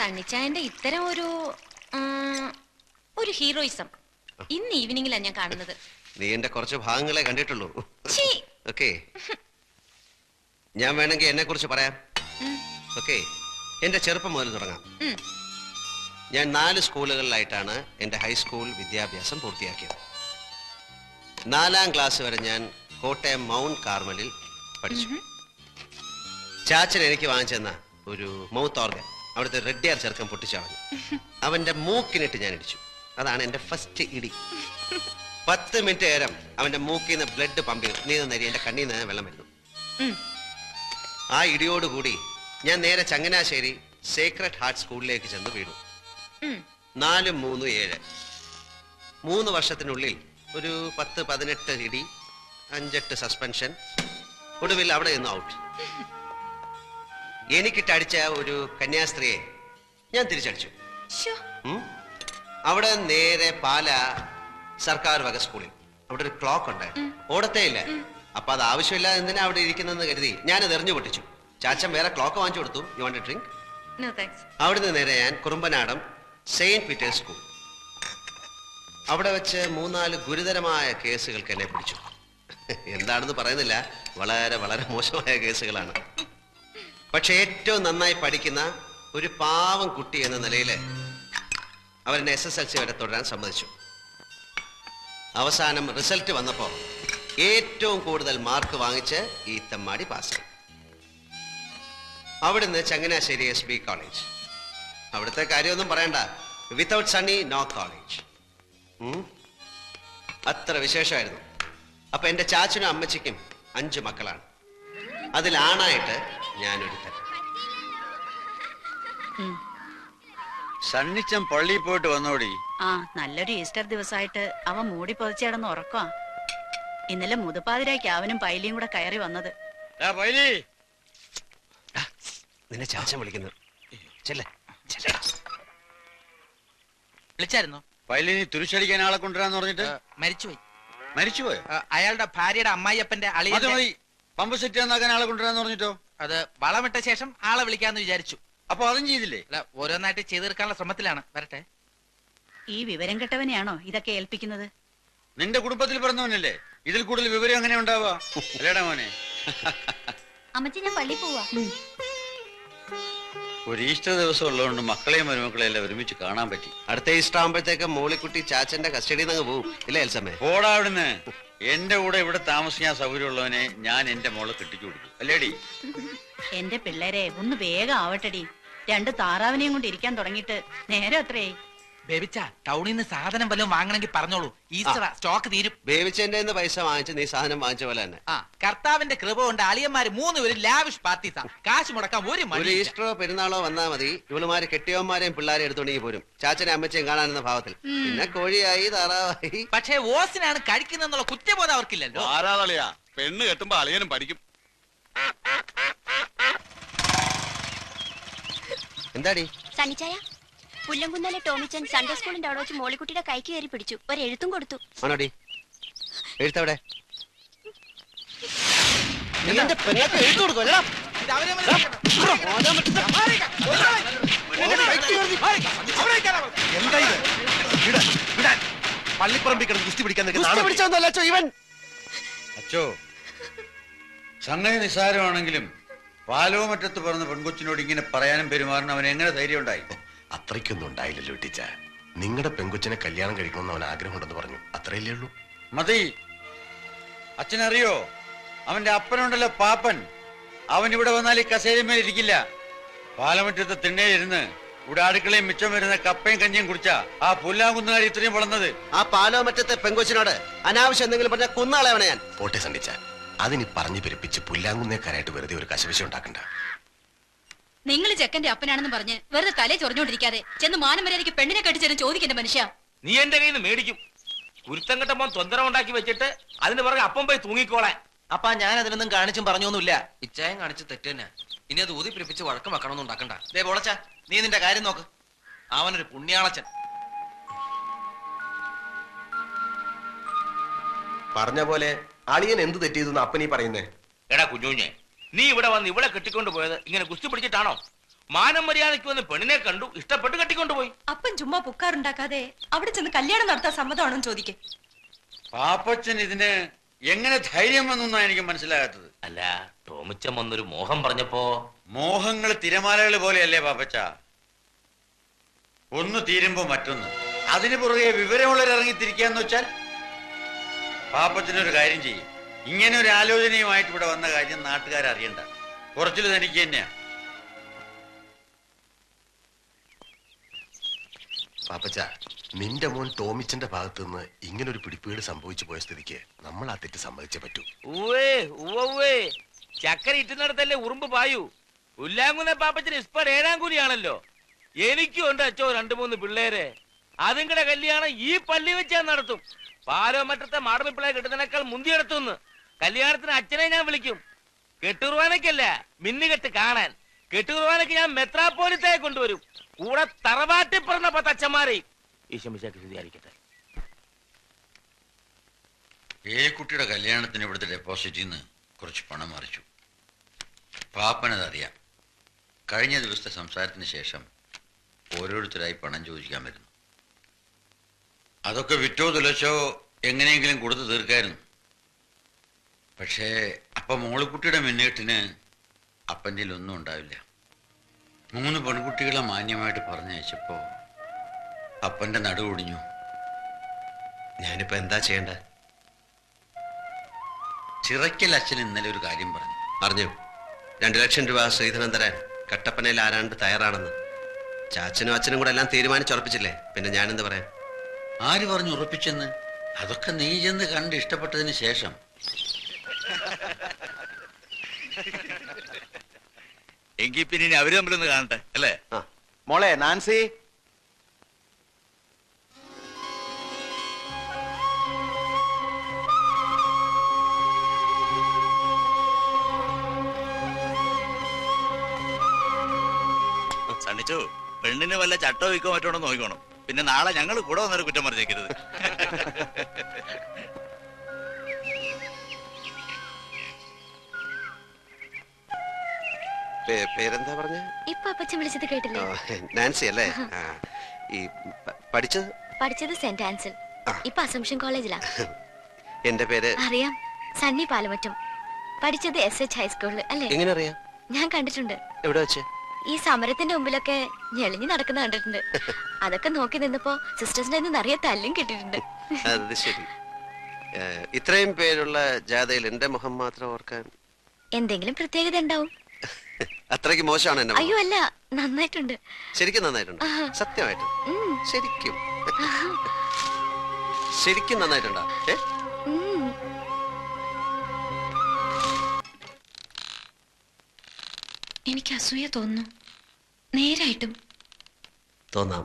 സണ്ണിച്ചായന്റെ ഇത്തരം ഒരു ഹീറോയിസം ഇന്ന് ഈവനിങ്ങിലാണ് ഞാൻ കാണുന്നത്. നീ എന്റെ കുറച്ച് ഭാഗങ്ങളെ കണ്ടിട്ടുള്ളൂ. ഓക്കെ, ഞാൻ വേണമെങ്കിൽ എന്നെ കുറിച്ച് പറയാം. ഓക്കെ, എന്റെ ചെറുപ്പം മുതൽ തുടങ്ങാം. ഞാൻ 4 സ്കൂളുകളിലായിട്ടാണ് എന്റെ ഹൈസ്കൂൾ വിദ്യാഭ്യാസം പൂർത്തിയാക്കിയത്. 4ാം ക്ലാസ് വരെ ഞാൻ കോട്ടയം മൗണ്ട് കാർമലിൽ പഠിച്ചു. ചാച്ചൻ എനിക്ക് വാങ്ങിച്ചെന്ന ഒരു മൗത്ത് ഓർഗൻ അവിടുത്തെ റെഡ്ഡിയാർ ചെറുക്കൻ പൊട്ടിച്ചളഞ്ഞു. അവന്റെ മൂക്കിനിട്ട് ഞാൻ ഇടിച്ചു. അതാണ് എന്റെ ഫസ്റ്റ് ഇടി. 10 മിനിറ്റ് നേരം അവന്റെ മൂക്കിൽ നിന്ന് ബ്ലഡ് പമ്പ് നീന്നി എന്റെ കണ്ണിൽ നിന്ന് വെള്ളം വരുന്നു. ആ ഇടിയോടുകൂടി ഞാൻ നേരെ ചങ്ങനാശ്ശേരി സേക്രഡ് ഹാർട്ട് സ്കൂളിലേക്ക് ചെന്ന് വീണു. 4, 3, 7 3 വർഷത്തിനുള്ളിൽ ഒരു 10-18 ഇടി, 5-8 സസ്പെൻഷൻ. ഒടുവിൽ അവിടെ നിന്ന് ഔട്ട്. എനിക്കിട്ടടിച്ച ഒരു കന്യാസ്ത്രീയെ ഞാൻ തിരിച്ചടിച്ചു. അവിടെ നേരെ പാല സർക്കാർ വക സ്കൂളിൽ അവിടെ ഒരു ക്ലോക്ക് ഉണ്ട്, ഓടത്തേ ഇല്ല. അപ്പൊ അത് ആവശ്യമില്ല എന്തിനാ അവിടെ ഇരിക്കുന്നെന്ന് കരുതി ഞാനത് എറിഞ്ഞു പൊട്ടിച്ചു. ചാച്ചൻ വേറെ ക്ലോക്ക് വാങ്ങിച്ചു കൊടുത്തു. You want A drink? അവിടുന്ന് നേരെ ഞാൻ കുറുമ്പനാടം സെയിന്റ് പീറ്റേഴ്സ് സ്കൂൾ. അവിടെ വെച്ച് 3-4 ഗുരുതരമായ കേസുകൾക്ക് എന്നെ പിടിച്ചു. എന്താണെന്ന് പറയുന്നില്ല, വളരെ വളരെ മോശമായ കേസുകളാണ്. പക്ഷെ ഏറ്റവും നന്നായി പഠിക്കുന്ന ഒരു പാവം കുട്ടി എന്ന നിലയിൽ അവരെന്നെ SSLC വരെ തുടരാൻ സമ്മതിച്ചു. അവസാനം റിസൾട്ട് വന്നപ്പോൾ ഏറ്റവും കൂടുതൽ മാർക്ക് വാങ്ങിച്ച് ഈ തെമ്മാടി പാസ്സായി. അവിടുന്ന് ചങ്ങനാശ്ശേരി SB കോളേജ്. അവിടുത്തെ കാര്യമൊന്നും പറയണ്ട, വിത്തൗട്ട് സണ്ണി നോ കോളേജ്. അത്ര വിശേഷമായിരുന്നു. അപ്പൊ എന്റെ ചാച്ചനും അമ്മച്ചിക്കും 5 മക്കളാണ്. അതിലാണായിട്ട് ഞാനൊരു തരം. സണ്ണിച്ചൻ പള്ളിയിൽ പോയിട്ട് വന്നോടി. ആ, നല്ലൊരു ഈസ്റ്റർ ദിവസമായിട്ട് അവൻ മൂടി പൊതിച്ചിടന്ന് ഉറക്കുക. ഇന്നലെ മുതുപ്പാതിരായ്ക്ക് അവനും പൈലിയും കൂടെ കയറി വന്നത്. നിന്നെ ചാച്ചൻ വിളിക്കുന്നു. വിളിച്ചായിരുന്നോ? പൈലിനി തുരിശടിക്കാൻ ആളെ കൊണ്ടുവരാന്ന് പറഞ്ഞിട്ട് മരിച്ചുപോയി. മരിച്ചുപോയോ? അയാളുടെ ഭാര്യയുടെ അമ്മായിയപ്പന്റെ അളിയൻ പമ്പ് സെറ്റ് ആക്കാൻ ആളെ കൊണ്ടുവരാന്ന് പറഞ്ഞിട്ടോ? അത് വളമിട്ട ശേഷം ആളെ വിളിക്കാന്ന് വിചാരിച്ചു. അപ്പൊ അതും ചെയ്തില്ലേ? അല്ല, ഓരോന്നായിട്ട് ചെയ്തു തീർക്കാനുള്ള ശ്രമത്തിലാണ്. വരട്ടെ. ഈ വിവരം കെട്ടവനെയാണോ ഇതൊക്കെ ഏൽപ്പിക്കുന്നത്? നിന്റെ കുടുംബത്തിൽ പറഞ്ഞവനല്ലേ, ഇതിൽ കൂടുതൽ വിവരം എങ്ങനെ ഉണ്ടാവാ? അല്ലേടാ മോനെ? അമ്മച്ചി, ഞാൻ പള്ളി പോവാ. ഒരു ഈസ്റ്റർ ദിവസം ഉള്ളതുകൊണ്ട് മക്കളെയും മരുമക്കളെയും എല്ലാം ഒരുമിച്ച് കാണാൻ പറ്റി. അടുത്ത ഈസ്റ്റർ ആകുമ്പോഴത്തേക്ക് മോളിക്കുട്ടി ചാച്ചന്റെ കസ്റ്റഡിയിൽ നിന്ന് പോവും, ഇല്ല എൽസമ്മേ? ഓടാ അവിടുന്ന്. എന്റെ കൂടെ ഇവിടെ താമസിക്കാൻ സൗകര്യമുള്ളവനെ ഞാൻ എന്റെ മോളെ കെട്ടിച്ചു കൊടുക്കും, അല്ലേടി? എന്റെ പിള്ളേരെ ഒന്ന് വേഗം ആവട്ടടി. 2 താറാവിനെയും കൊണ്ട് ഇരിക്കാൻ തുടങ്ങിയിട്ട് നേരം എത്രയായി? ബേബിച്ച, ടൗണിൽ നിന്ന് സാധനം വല്ലതും വാങ്ങണമെങ്കിൽ പറഞ്ഞോളൂ. ഈസ്റ്റർ സ്റ്റോക്ക് തീരും. ബേബിച്ചെന്റെ പൈസ വാങ്ങിച്ച് നീ സാധനം വാങ്ങിച്ച പോലെ തന്നെ. കർത്താവിന്റെ കൃപ കൊണ്ട് അളിയന്മാര് 3 പേരും ലാവിഷ് പാർട്ടീസാ. കാശ് മുടക്കാൻ ഒരു ഈസ്റ്ററോ പെരുന്നാളോ വന്നാ മതി, ഇവളുമാര് കെട്ടിയവന്മാരെയും പിള്ളേരെ എടുത്തോണ്ടെങ്കിൽ പോരും, ചാച്ചനെ അമ്മച്ചയും കാണാനെന്ന ഭാവത്തിൽ. പിന്നെ കോഴിയായി താറാവായി. പക്ഷേ ഓസിനാണ് കഴിക്കുന്നുള്ള കുറ്റബോധം അവർക്കില്ലല്ലോ. ആരാതളിയാ, പെണ്ണ് കെട്ടുമ്പോ അളിയനും പഠിക്കും. എന്താടി സണ്ണിച്ചായ, പുല്ലംകുന്നലെ ടോമിച്ചൻ സൺഡേ സ്കൂളിന്റെ അവിടെ വെച്ച് മോളിക്കുട്ടിയുടെ കൈക്ക് കയറി പിടിച്ചു. ഒരു എഴുത്തും കൊടുത്തു. ആണോടി? എഴുത്തവിടെ? പള്ളിപ്പറമ്പിൽ കിടന്ന് കുസ്തി പിടിക്കാൻ അച്ചോ, സംഗതി നിസ്സാരമാണെങ്കിലും പാലോമറ്റത്ത് പറഞ്ഞ പെൺകൊച്ചിനോട് ഇങ്ങനെ പറയാനും പെരുമാറാനും അവൻ എങ്ങനെ ധൈര്യം ഉണ്ടായി? അത്രയ്ക്കൊന്നും ഉണ്ടായില്ലല്ലോ ടീച്ച. നിങ്ങളുടെ പെൺകൊച്ചിനെ കല്യാണം കഴിക്കണമെന്ന് അവൻ ആഗ്രഹമുണ്ടെന്ന് പറഞ്ഞു, അത്രയല്ലേ ഉള്ളൂ. മതി. അച്ഛനറിയോ, അവന്റെ അപ്പനുണ്ടല്ലോ പാപ്പൻ, അവൻ ഇവിടെ വന്നാൽ ഈ കസേരമേൽ ഇരിക്കില്ല. പാലമറ്റത്ത് തിണ്ണയിലിരുന്ന് ഇവിടെ അടുക്കളയും മിച്ചം വരുന്ന കപ്പയും കഞ്ഞിയും കുടിച്ച ആ പുല്ലാങ്കുന്നുകാരി ഇത്രയും വളർന്നത്. ആ പാലോമറ്റത്തെ പെൺകൊച്ചിനോട് അനാവശ്യം എന്തെങ്കിലും പറഞ്ഞാൽ കുന്നാളെയാണ് ഞാൻ. പോട്ടെ സണ്ണിച്ച, അതിനി പറഞ്ഞു പെരുപ്പിച്ച് പുല്ലാങ്കുന്നേക്കാരായിട്ട് വെറുതെ ഒരു കശവിശ ഉണ്ടാക്കണ്ട. നിങ്ങൾ ചെക്കന്റെ അപ്പനാണെന്ന് പറഞ്ഞ് വെറുതെ തലേ ചൊറിഞ്ഞോണ്ടിരിക്കാതെ ചെന്ന് മാനമര്യാദയ്ക്ക് പെണ്ണിനെ കെട്ടിച്ചേരും ചോദിക്കേണ്ട മനുഷ്യ. നീ എന്റെ കയ്യിൽ നിന്ന് മേടിക്കും. കുരുത്തം കെട്ടപ്പോ തൊന്തര ഉണ്ടാക്കി വെച്ചിട്ട് അതിന് പുറകെ അപ്പം പോയി തൂങ്ങിക്കോളെ. അപ്പാ, ഞാൻ അതിനൊന്നും കാണിച്ചും പറഞ്ഞൊന്നുമില്ല. ഇച്ചായം കാണിച്ച് തെറ്റ് തന്നെ. ഇനി അത് ഊതി പിടിപ്പിച്ച് വഴക്കം വെക്കണമെന്ന് ഉണ്ടാക്കണ്ട. ദേ ബോളച്ച, നീ നിന്റെ കാര്യം നോക്ക്. അവനൊരു പുണ്യാളച്ചൻ. പറഞ്ഞ പോലെ അളിയൻ എന്ത് തെറ്റിയതെന്ന് അപ്പനീ പറയുന്നേ? എടാ കുഞ്ഞുഞ്ഞെ, നീ ഇവിടെ വന്ന് ഇവിടെ കെട്ടിക്കൊണ്ട് പോയത് ഇങ്ങനെ കുസ്തി പിടിച്ചിട്ടാണോ? മാനം മര്യാദയ്ക്ക് വന്ന് പെണ്ണിനെ കണ്ടു, ഇഷ്ടപ്പെട്ട് കെട്ടിക്കൊണ്ടുപോയി. അപ്പൻ ചുമ്മാ പുക്കാറുണ്ടാക്കാതെ അവിടെ ചെന്ന് കല്യാണം നടത്താൻ സമ്മതമാണോ ചോദിക്കും. പാപ്പച്ചൻ ഇതിന് എങ്ങനെ ധൈര്യം വന്നാ എനിക്ക് മനസ്സിലാകാത്തത്. അല്ല, ടോമിച്ചൻ വന്നൊരു മോഹം പറഞ്ഞപ്പോ. മോഹങ്ങൾ തിരമാലകൾ പോലെയല്ലേ പാപ്പച്ച? ഒന്ന് തീരുമ്പോ മറ്റൊന്ന്. അതിന് പുറകെ വിവരമുള്ളവർ ഇറങ്ങിത്തിരിക്കാന്ന് വെച്ചാൽ പാപ്പച്ചനൊരു കാര്യം ചെയ്യും. ഇങ്ങനെ ഒരു ആലോചനയുമായിട്ട് ഇവിടെ വന്ന കാര്യം നാട്ടുകാരറിയണ്ട. കുറച്ചിൽ തനിക്ക് തന്നെയാ. പാപ്പച്ച, നിന്റെ മോൻ ടോമിച്ചന്റെ ഭാഗത്ത് നിന്ന് ഇങ്ങനൊരു പിടിപ്പീട് സംഭവിച്ചു പോയ സ്ഥിതിക്ക് നമ്മൾ ആ തെറ്റ് സമ്മതിച്ചേ പറ്റൂ. ചക്കര ഇറ്റുന്നിടത്തല്ലേ ഉറുമ്പ് പായൂ. ഉല്ലാങ്കുന്ന പാപ്പച്ചന് ഇസ്പട് 7-ാം കൂലിയാണല്ലോ. എനിക്കും ഉണ്ട് അച്ചോ 2-3 പിള്ളേരെ. അതുങ്ങളുടെ കല്യാണം ഈ പള്ളി വെച്ചാൽ നടത്തും. പാലോമറ്റത്തെ മാടമ്പിപ്പിള്ളയെ കിട്ടുന്നതിനേക്കാൾ മുന്തിയെടുത്തുനിന്ന് കല്യാണത്തിന് അച്ഛനെ ഞാൻ വിളിക്കും. കെട്ടുകുർബാനയ്ക്കല്ല, മിന്നുകെട്ട് കാണാൻ. കെട്ടുകുർബാനയ്ക്ക് ഞാൻ മെത്രാപ്പോലിത്തയെ കൊണ്ടുവരും. കൂടെ തറവാട്ടി പറഞ്ഞ 10 അച്ഛന്മാരെ. ഈശോമിശിഹായ്ക്ക് സ്തുതിയായിരിക്കട്ടെ. കുട്ടിയുടെ കല്യാണത്തിന് ഇവിടുത്തെ ഡെപ്പോസിറ്റിൽ നിന്ന് കുറച്ച് പണം മറിച്ചു. പാപ്പനതറിയാം. കഴിഞ്ഞ ദിവസത്തെ സംസാരത്തിന് ശേഷം ഓരോരുത്തരായി പണം ചോദിക്കാൻ വരുന്നു. അതൊക്കെ വിറ്റോ തുലച്ചോ എങ്ങനെയെങ്കിലും കൊടുത്തു തീർക്കായിരുന്നു. പക്ഷേ അപ്പം മോളിക്കുട്ടിയുടെ മിന്നേട്ടിന് അപ്പൻ്റെ ഒന്നും ഉണ്ടാവില്ല. 3 പെൺകുട്ടികളെ മാന്യമായിട്ട് പറഞ്ഞയച്ചപ്പോ അപ്പൻ്റെ നടുവൊടിഞ്ഞു. ഞാനിപ്പോ എന്താ ചെയ്യണ്ടേ? ചിറയ്ക്കൽ അച്ഛൻ ഇന്നലെ ഒരു കാര്യം പറഞ്ഞു. അറിഞ്ഞു? 2 ലക്ഷം രൂപ ശ്രീധരൻ തരാൻ കട്ടപ്പനയിൽ ആരാണ്ട് തയ്യാറാണെന്ന്. ചാച്ചനും അച്ഛനും കൂടെ എല്ലാം തീരുമാനിച്ചുറപ്പിച്ചില്ലേ, പിന്നെ ഞാനെന്ത് പറയാൻ? ആര് പറഞ്ഞു ഉറപ്പിച്ചെന്ന്? അതൊക്കെ നീ ചെന്ന് കണ്ട് ഇഷ്ടപ്പെട്ടതിന് ശേഷം. എങ്കിൽ പിന്നെ അവര് തമ്മിലൊന്ന് കാണട്ടെ അല്ലേ? മോളെ നാൻസി, സണ്ണിച്ചു, പെണ്ണിന് വല്ല ചട്ടോ വിൽക്കോ മറ്റോണോ നോക്കിക്കോണം. പിന്നെ നാളെ ഞങ്ങൾ കൂടെ വന്നൊരു കുറ്റം പറഞ്ഞേക്കരുത്. പേരെന്താ പറഞ്ഞ? ഇപ്പൊ അപ്പച്ചൻ വിളിച്ചത് കേട്ടില്ലേ? നാൻസി അല്ലേ? പഠിച്ചത് സെന്റ് ആൻസൽ. ഇപ്പൊ അസംഷൻ കോളേജിലാ. എന്റെ പേര് അറിയാം, സണ്ണി പാലമറ്റം. പഠിച്ചത് SH ഹൈസ്കൂളിൽ അല്ലേ? എങ്ങനെ അറിയാം? ഞാൻ കണ്ടിട്ടുണ്ട്. എവിടെ വെച്ച്? ഈ സമരത്തിന്റെ മുമ്പിലൊക്കെ ഞെളിഞ്ഞു നടക്കുന്ന കണ്ടിട്ടുണ്ട്. അതൊക്കെ നോക്കി നിന്നപ്പോ സിസ്റ്റേഴ്സിന്റെ നിറയെ തല്ലും കിട്ടിയിട്ടുണ്ട്. അത് ശരി. ഇത്രയും പേരുള്ള ജാഥയിൽ എന്റെ മുഖം മാത്രം ഓർക്കാൻ എന്തെങ്കിലും പ്രത്യേകത ഉണ്ടാവും. അത്രയ്ക്ക് മോശമാണ് എന്നെ? അയ്യോ അല്ല, നന്നായിട്ടുണ്ട്. ശരിക്കും നന്നായിട്ടുണ്ട്. സത്യമായിട്ട് ശരിക്കും നന്നായിട്ടുണ്ടോ? എനിക്ക് അസൂയ തോന്നുന്നു. നേരായിട്ടും തോന്നാം.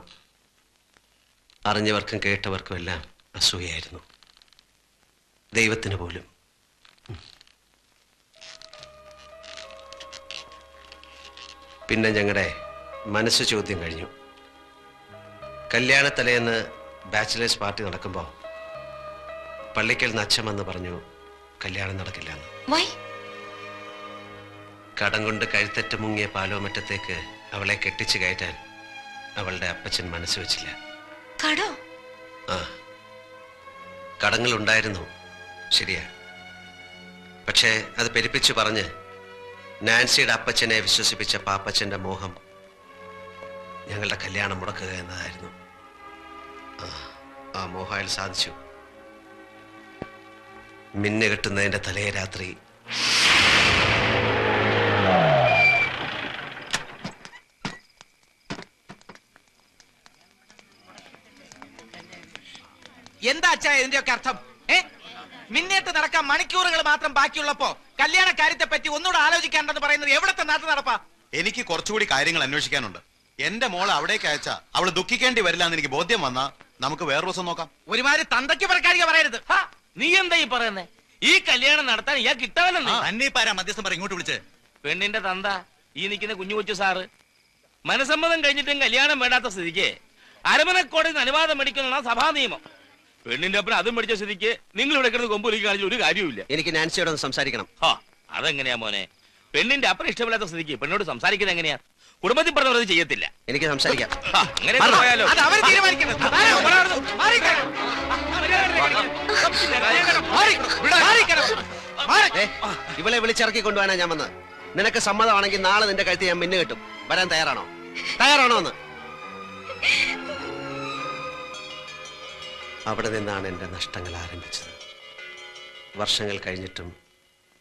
അറിഞ്ഞവർക്കും കേട്ടവർക്കും എല്ലാം അസൂയായിരുന്നു. ദൈവത്തിന് പോലും. പിന്നെ ഞങ്ങളുടെ മനസ്സ് ചോദ്യം കഴിഞ്ഞു. കല്യാണത്തലേന്ന് ബാച്ചിലേഴ്സ് പാർട്ടി നടക്കുമ്പോൾ പള്ളിക്കൽ നിന്ന് അച്ഛൻ വന്ന് പറഞ്ഞു കല്യാണം നടക്കില്ലെന്ന്. കടം കൊണ്ട് കഴുത്തറ്റ് മുങ്ങിയ പാലോമറ്റത്തേക്ക് അവളെ കെട്ടിച്ചു കയറ്റാൻ അവളുടെ അപ്പച്ചൻ മനസ്സ് വെച്ചില്ല. ആ, കടങ്ങളുണ്ടായിരുന്നു, ശരിയാ. പക്ഷേ അത് പെരുപ്പിച്ചു പറഞ്ഞ് നാൻസിയുടെ അപ്പച്ചനെ വിശ്വസിപ്പിച്ച പാപ്പച്ചന്റെ മോഹം ഞങ്ങളുടെ കല്യാണം മുടക്കുക എന്നതായിരുന്നു. ആ മോഹം അയാൾ സാധിച്ചു. മിന്നു കെട്ടുന്നതിന്റെ തലേ രാത്രി എന്താ അച്ഛാ ഇതിന്റെയൊക്കെ അർത്ഥം? മിന്നേറ്റ് നടക്കാൻ മണിക്കൂറുകൾ മാത്രം ബാക്കിയുള്ളപ്പോ കല്യാണ കാര്യത്തെ പറ്റി ഒന്നുകൂടെ ആലോചിക്കാണ്ടെന്ന് പറയുന്നത് എവിടത്തെ നാട്ടു നടപ്പാ? എനിക്ക് കുറച്ചുകൂടി കാര്യങ്ങൾ അന്വേഷിക്കാനുണ്ട്. എന്റെ മോളെ അവിടേക്ക് അയച്ചാ അവള് ദുഃഖിക്കേണ്ടി വരില്ല എന്ന് എനിക്ക് ബോധ്യം വന്നാ നമുക്ക് വേറെ ദിവസം നോക്കാം. ഒരുമാതിരി തന്തയ്ക്ക് പറക്കാരിക പറയരുത്. നീ എന്താ ഈ പറയുന്നേ? ഈ കല്യാണം നടത്താൻ ഇയാൾക്ക് ഇട്ടവല്ലെന്നേ. അന്നീപ്പാരാ മധ്യസ്ഥം പറ ഇങ്ങോട്ട് വിളിച്ച്? പെണ്ണിന്റെ തന്ത ഈ നിൽക്കുന്ന കുഞ്ഞു കൊച്ചു സാറ്. മനസമ്മതം കഴിഞ്ഞിട്ടും കല്യാണം വേണ്ടാത്ത സ്ഥിതിക്ക് അരമനക്കോടതി അനുവാദം മേടിക്കുന്ന സഭാ നിയമം. പെണ്ണിന്റെ അപ്പുറം അതും പഠിച്ച സ്ഥിതിക്ക് നിങ്ങൾ ഇവിടെ കിടന്ന് കൊമ്പൊലിക്ക് കാണിച്ച ഒരു കാര്യമില്ല. എനിക്ക് നാൻസിയോട് ഒന്ന് സംസാരിക്കണം. അതെങ്ങനെയാ മോനെ? പെണ്ണിന്റെ അപ്പൻ ഇഷ്ടമില്ലാത്ത സ്ഥിതിക്ക് പെണ്ണോട് സംസാരിക്കുന്നത് എങ്ങനെയാ? കുടുംബത്തിൽ പറഞ്ഞത് ചെയ്യത്തില്ല. എനിക്ക് സംസാരിക്കാം. അങ്ങനെ പോയാലോ? ഇവളെ വിളിച്ചിറക്കി കൊണ്ടുപോകാനാ ഞാൻ വന്നത്. നിനക്ക് സമ്മതമാണെങ്കിൽ നാളെ നിന്റെ കഴുത്ത് ഞാൻ മിന്നു കിട്ടും. വരാൻ തയ്യാറാണോ? തയ്യാറാണോ എന്ന്? അവിടെ നിന്നാണ് എന്റെ നഷ്ടങ്ങൾ ആരംഭിച്ചത്. വർഷങ്ങൾ കഴിഞ്ഞിട്ടും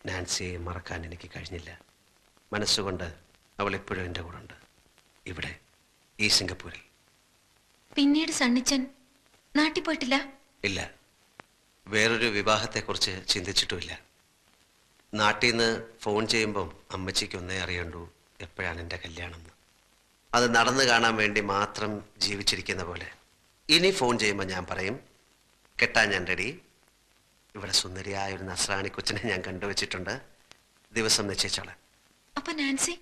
നാൻസിയെ മറക്കാൻ എനിക്ക് കഴിഞ്ഞില്ല. മനസ്സുകൊണ്ട് അവൾ എപ്പോഴും എൻ്റെ കൂടെ ഉണ്ട്. ഇവിടെ ഈ സിംഗപ്പൂരിൽ. പിന്നീട് സണ്ണിച്ചൻ നാട്ടിൽ പോയിട്ടില്ല? ഇല്ല, വേറൊരു വിവാഹത്തെക്കുറിച്ച് ചിന്തിച്ചിട്ടുമില്ല. നാട്ടിൽ നിന്ന് ഫോൺ ചെയ്യുമ്പം അമ്മച്ചിക്ക് ഒന്നേ അറിയണ്ടു, എപ്പോഴാണ് എൻ്റെ കല്യാണം എന്ന്. അത് നടന്നു കാണാൻ വേണ്ടി മാത്രം ജീവിച്ചിരിക്കുന്ന പോലെ. ഇനി ഫോൺ ചെയ്യുമ്പോൾ ഞാൻ പറയും, കെട്ടാൻ ഞാൻ റെഡി. ഇവിടെ സുന്ദരിയായ ഒരു നസ്രാണി കൊച്ചിനെ ഞാൻ കണ്ടുവച്ചിട്ടുണ്ട്, ദിവസം നിശ്ചയിച്ചോളാം. അപ്പൊ നാൻസി?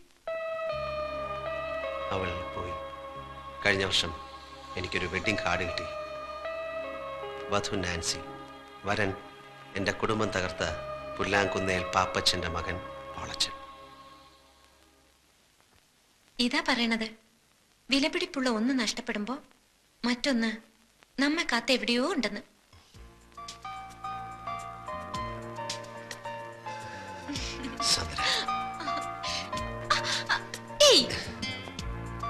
അവൾ പോയി. കഴിഞ്ഞ വർഷം എനിക്കൊരു വെഡിങ് കാർഡ് കിട്ടി. വധു നാൻസി, വരൻ എൻ്റെ കുടുംബം തകർത്ത പുല്ലാങ്കുന്നേൽ പാപ്പച്ചൻ്റെ മകൻ പോളച്ചൻ. ഇതാ പറയണത്, വിലപിടിപ്പുള്ള ഒന്ന് നഷ്ടപ്പെടുമ്പോ മറ്റൊന്ന് നമ്മെ കാത്ത് എവിടെയോ ഉണ്ടെന്ന്.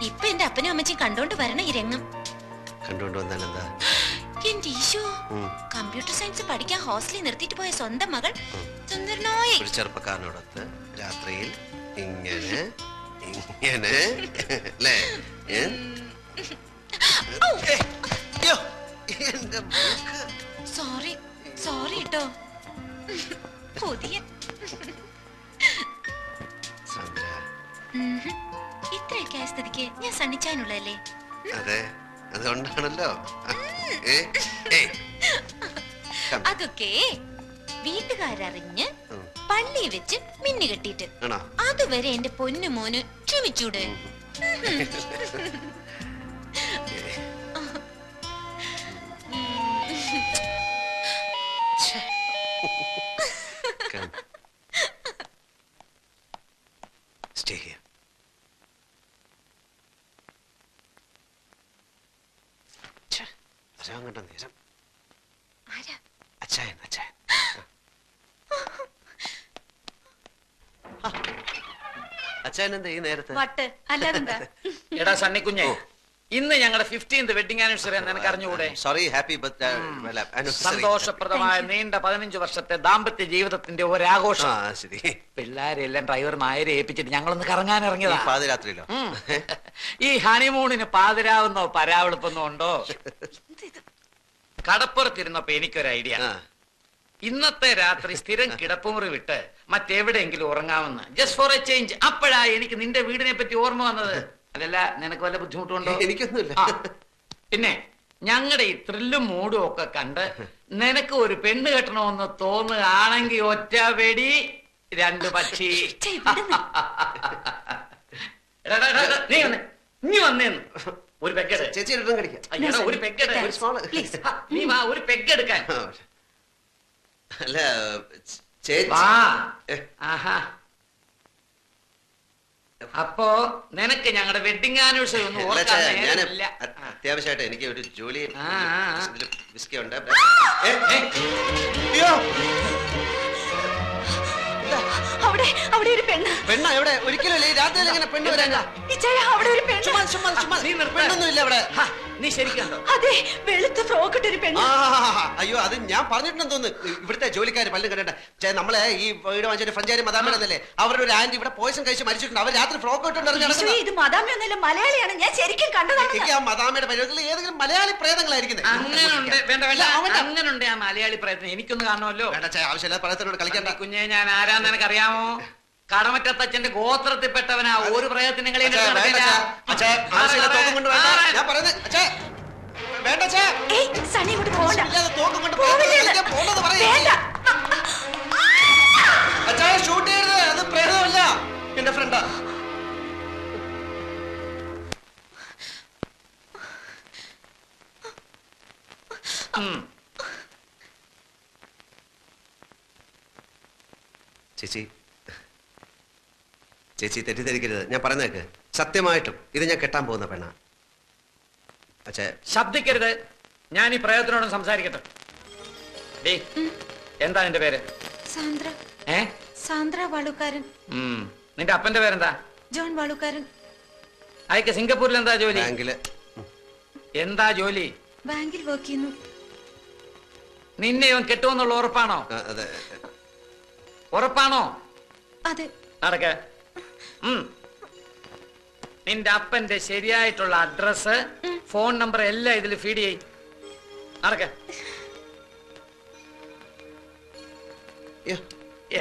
ഇപ്പൊ എന്റെ അപ്പനും അമ്മച്ചും കണ്ടോണ്ട് വരണ ഈ രംഗം കണ്ടോണ്ട് വന്നാൽ എന്താ? എന്റെ ഈശോ, കമ്പ്യൂട്ടർ സയൻസ് പഠിക്കാൻ ഹോസ്റ്റലിൽ നിർത്തിയിട്ട് പോയ സ്വന്തം മകൾ സുന്ദരനായി ഒരു ചെറുപ്പക്കാരനോടൊത്ത് രാത്രിയിൽ ഇങ്ങനെ ഇങ്ങനെ അല്ലേ? സോറി സോറി കേട്ടോ. പുതിയ ഇത്രയൊക്കെ ആയ സ്ഥിതിക്ക് ഞാൻ സണ്ണിച്ചാനുള്ളതല്ലേ? അതെ, അതുകൊണ്ടാണല്ലോ. അതൊക്കെ വീട്ടുകാരറിഞ്ഞ് പള്ളി വെച്ച് മിന്നു കെട്ടിട്ട് അതുവരെ എന്റെ പൊന്നു മോന് ക്ഷമിച്ചൂടെ? Stay here. കണ്ട നേരം അച്ചായൻ അച്ചായൻ. അച്ചായൻ എന്താ ഈ നേരത്തെ? എടാ സണ്ണിക്കുഞ്ഞെ, ഇന്ന് ഞങ്ങളുടെ 15th വെഡിങ് ആനിവേഴ്സറി നിനക്ക് അറിഞ്ഞുകൂടെ? സോറി, ഹാപ്പി സന്തോഷപ്രദമായ നീണ്ട 15 വർഷത്തെ ദാമ്പത്യ ജീവിതത്തിന്റെ ഒരാഘോഷം. പിള്ളേരെല്ലാം ഡ്രൈവർ നായരെ ഏൽപ്പിച്ചിട്ട് ഞങ്ങളൊന്ന് കറങ്ങാൻ ഇറങ്ങിയതാ. പാതിരാത്രിയിലോ? ഈ ഹണിമൂണിന് പാതിരാവുന്നോ പരാവെളുപ്പൊന്നോ ഉണ്ടോ? കടപ്പുറത്തിരുന്നപ്പോ എനിക്കൊരു ഐഡിയ. ഇന്നത്തെ രാത്രി സ്ഥിരം കിടപ്പുമുറി വിട്ട് മറ്റെവിടെയെങ്കിലും ഉറങ്ങാമെന്ന്, ജസ്റ്റ് ഫോർ എ ചേഞ്ച്. അപ്പോഴാ എനിക്ക് നിന്റെ വീടിനെ പറ്റി ഓർമ്മ വന്നത്. അതല്ല, നിനക്ക് വല്ല ബുദ്ധിമുട്ടുണ്ടോ? എനിക്കൊന്നുമില്ല. പിന്നെ ഞങ്ങളുടെ ഈ ത്രില്ലും മൂടും ഒക്കെ കണ്ട് നിനക്ക് ഒരു പെണ്ണ് കെട്ടണമെന്ന് തോന്നുകയാണെങ്കിൽ ഒറ്റ വെടി 2 പക്ഷി. നീ വന്നേ, നീ വന്നേന്ന് ഒരു പെഗ്ഗെട്. ചേച്ചി കഴിക്കാം. ഒരു പെഗ്ഗെട്, നീ വാ, ഒരു പെഗ്ഗെടുക്കാൻ. അല്ല ചേച്ചി. ആഹാ, അപ്പോ നിനക്ക് ഞങ്ങളുടെ വെഡിങ് ആനിവേഴ്സറി ഒന്നും ഓർക്കാനില്ല. അത്യാവശ്യമായിട്ട് എനിക്ക് ഒരു ജോലി വിസ്കി ഉണ്ട്. അവിടെ ഒരു പെണ്ണ്. പെണ്ണ എവിടെ? ഒരിക്കലും ഈ രാത്രിയിൽ എങ്ങനെ പെണ്ണ് വരാൻ? അവിടെ ഒരു പെണ്ണ്. പെണ്ണൊന്നുമില്ല അവിടെ. നീ ശരിക്കും? അതെ, വെളുത്ത ഫ്രോക്ക് ഇട്ടൊരു പെണ്ണ്. അയ്യോ, അത് ഞാൻ പറഞ്ഞിട്ടുണ്ടെന്ന് തോന്നുന്നു. ഇവിടുത്തെ ജോലിക്കാർ പല്ലും കണ്ടേ. നമ്മളെ ഈ വീട് വാങ്ങിച്ച ഫ്രഞ്ചാരി മദാമേടന്നല്ലേ, അവരുടെ ഒരു ആന്റി ഇവിടെ പോയിസൺ കഴിച്ച് മരിച്ചിട്ടുണ്ട്. അവർ രാത്രി ഫ്രോക്ക് ഇട്ടുണ്ടായിരുന്നു. ഇത് മദാമയൊന്നുമല്ല, മലയാളിയാണ്. ഞാൻ ശരിക്കും കണ്ടതാണ്. എനിക്ക് ആ മദാമയുടെ പരിപാടിയിൽ ഏതെങ്കിലും മലയാളി പ്രേതങ്ങളായിരിക്കുന്നത്. അങ്ങനുണ്ട് ആ മലയാളി പ്രയത്നം. എനിക്കൊന്ന് കാണുമല്ലോ. ആവശ്യമില്ല പ്രയത്നോട് കളിക്കണ്ട. കുഞ്ഞെ, ഞാൻ ആരാന്ന് നിനക്കറിയാമോ? കടമറ്റത്തച്ഛന്റെ ഗോത്രത്തിൽപ്പെട്ടവനാ. ഒരു പ്രയത്നം നിങ്ങളെ ഷൂട്ട് ചെയ്യരുത്, അത് പ്രേതമല്ല, എന്റെ ഫ്രണ്ടാ. ചേച്ചി, ചേച്ചി തെറ്റിദ്ധരിക്കരുത്, ഞാൻ പറയുന്നേക്ക്. സത്യമായിട്ടും ഇത് ഞാൻ കെട്ടാൻ പോകുന്ന പെണ്ണാ. അച്ഛേ ശബ്ദിക്കരുത്. ഞാൻ ഈ പ്രയോഗത്തിനോടും സംസാരിക്കട്ടെ. എന്താ നിന്റെ പേര്? സാന്ദ്ര. സാന്ദ്ര വാളുക്കാരൻ. നിന്റെ അപ്പന്റെ പേരെന്താ? ജോൺ വാളുക്കാരൻ. അയക്ക് സിംഗപ്പൂരിൽ എന്താ ജോലി? ബാങ്കില്. എന്താ ജോലി? ബാങ്കിൽ വർക്ക് ചെയ്യുന്നു. നിന്നെ ഇവൻ കെട്ടുമെന്നുള്ള ഉറപ്പാണോ? ഉറപ്പാണോ? അതെ. നടക്ക. നിന്റെ അപ്പന്റെ ശരിയായിട്ടുള്ള അഡ്രസ്, ഫോൺ നമ്പർ എല്ലാം ഇതിൽ ഫീഡ് ചെയ്യും. നടക്ക.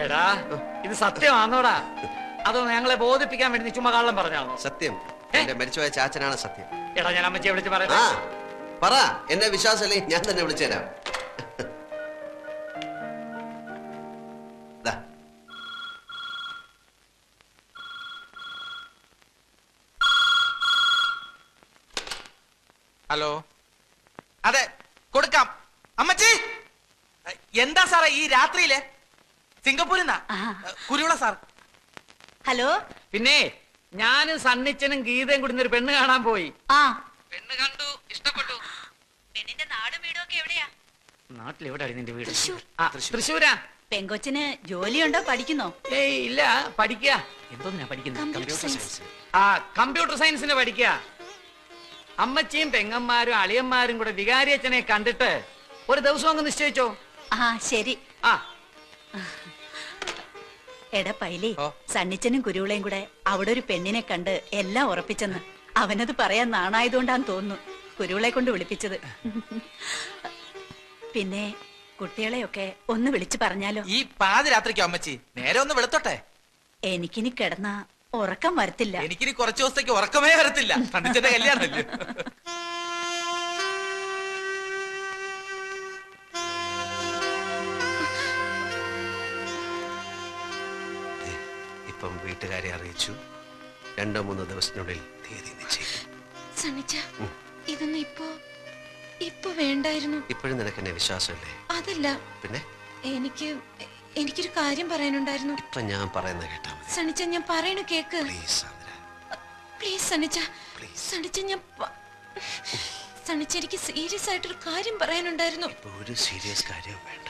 എടാ ഇത് സത്യമാണോടാ? അതോ ഞങ്ങളെ ബോധിപ്പിക്കാൻ വേണ്ടി നീ ചുമ്മാ കള്ളം പറഞ്ഞാണോ? സത്യം. എന്റെ മരിച്ചുപോയ ചാച്ചനാണ് സത്യം. എടാ ഞാൻ അമ്മച്ചിയെ വിളിച്ച് പറയാം. പറ. എന്നെ വിശ്വാസമല്ലേ, ഞാൻ തന്നെ വിളിച്ചുതരാം. ഹലോ. അതെ കൊടുക്കാം. അമ്മച്ചി എന്താ സാറേ ഈ രാത്രിയിലെ? സിംഗപ്പൂരിൽ നിന്നാ കുരുവിള സാർ. ഹലോ. പിന്നെ ഞാനും സണ്ണിച്ചനും ഗീതയും കൂടി ഒരു പെണ്ണ് കാണാൻ പോയി. പെണ്ണ് കണ്ടു, ഇഷ്ടപ്പെട്ടു. പെണ്ണിന്റെ നാടും വീടും ഒക്കെ എവിടെയാ? നാട്ടിലെവിടെയാണ് നിന്റെ വീട്? തൃശ്ശൂരാ. പെങ്കൊച്ചിന് ജോലിയുണ്ടോ, പഠിക്കുന്നോ? ഏയ് ഇല്ല, പഠിക്കുക. എന്തോന്നാ പഠിക്കുന്നത്? കമ്പ്യൂട്ടർ സയൻസിന് പഠിക്കുക. അമ്മച്ചിയും പെങ്ങന്മാരും അളിയന്മാരും കൂടെ വികാരിയച്ഛനെ കണ്ടിട്ട് ഒരു ദിവസം അങ്ങ് നിശ്ചയിച്ചോ? ശരി. എടാ പൈലി, സണ്ണിച്ചനും കുരുവിളയും കൂടെ അവിടെ ഒരു പെണ്ണിനെ കണ്ട് എല്ലാം ഉറപ്പിച്ചെന്ന്. അവനത് പറയാൻ നാണായതുകൊണ്ടാന്ന് തോന്നുന്നു കുരുവിളെ കൊണ്ട് വിളിപ്പിച്ചത്. പിന്നെ കുട്ടികളെയൊക്കെ ഒന്ന് വിളിച്ചു പറഞ്ഞാലോ? ഈ പാതിരാത്രിക്കോ അമ്മച്ചി? നേരെ ഒന്ന് വെളുത്തോട്ടെ. എനിക്കിനി കിടന്ന ഉറക്കം വരത്തില്ല. എനിക്കിനി കുറച്ചു ദിവസത്തേക്ക് ഉറക്കമേ വരത്തില്ല. സണ്ണിച്ചന്റെ കല്യാണമല്ലേ. ഇപ്പം വീട്ടുകാരെ അറിയിച്ചു. 2-3 ദിവസത്തിനുള്ളിൽ തീയതി നിശ്ചയിക്കും. ഇതൊന്നും ഇപ്പൊ വേണ്ടായിരുന്നു. ഇപ്പോഴും നിനക്ക് എന്നെ വിശ്വാസമല്ലേ? അതല്ല, പിന്നെ എനിക്കൊരു കാര്യം പറയാനുണ്ടായിരുന്നു. ഇപ്പൊ ഞാൻ പറയുന്ന കേട്ടാ മതി. സണ്ണിച്ച, ഞാൻ പറയണ കേക്ക്. പ്ലീസ് സണ്ണിച്ച. സണ്ണിച്ച, സണ്ണിച്ച, എനിക്ക് സീരിയസ് ആയിട്ടൊരു കാര്യം പറയാനുണ്ടായിരുന്നു. ഇപ്പൊ ഒരു സീരിയസ് കാര്യം വേണ്ട.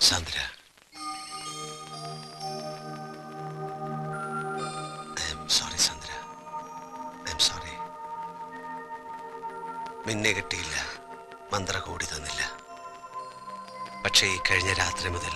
Sandra, sorry Sandra, sorry. നിന്നെ കിട്ടിയില്ല, മന്ത്രകോടി തന്നില്ല. പക്ഷേ ഈ കഴിഞ്ഞ രാത്രി മുതൽ